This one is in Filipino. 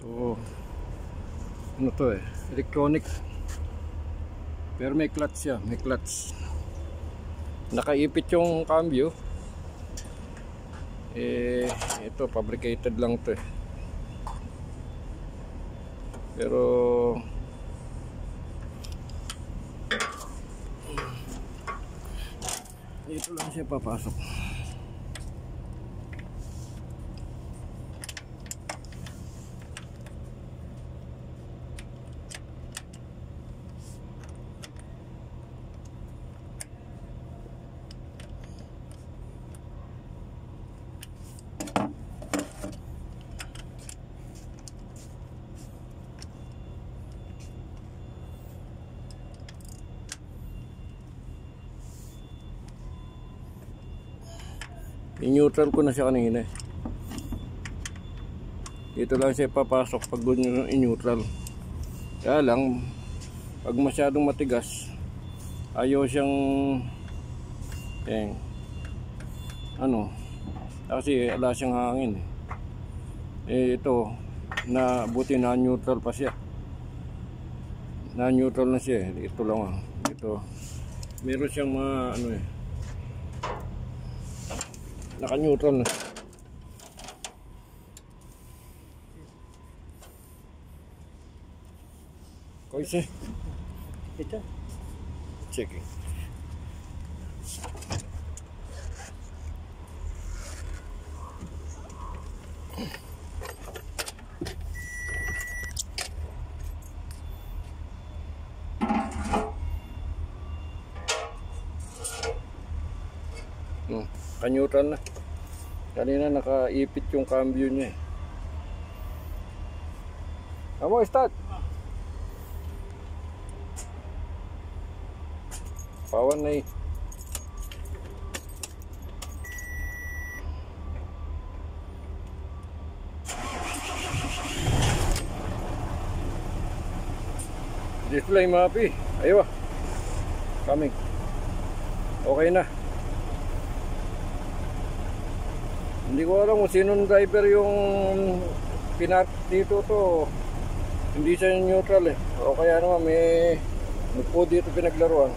So, ano to electronic, pero may clutch siya, may clutch. Nakaipit yung cambio. Ito fabricated lang to pero dito lang siya papasok. I-neutral ko na siya kanina. Dito lang siya papasok pag i-neutral. Kaya lang pag masyadong matigas ayaw siyang kasi wala siyang hangin ito na buti na neutral pa siya, na neutral na siya ito lang ito meron siyang mga naka-neutral na. Koise. Ito. Checking. Ka-neutral na. Kanina nakaipit yung cambio niya. Amo, start. Pawan na display mapi. Ayo. Coming. Okay na. Hindi ko alam kung sinong driver yung pinat dito to. Hindi siya neutral o kaya naman may po dito pinaglaruan.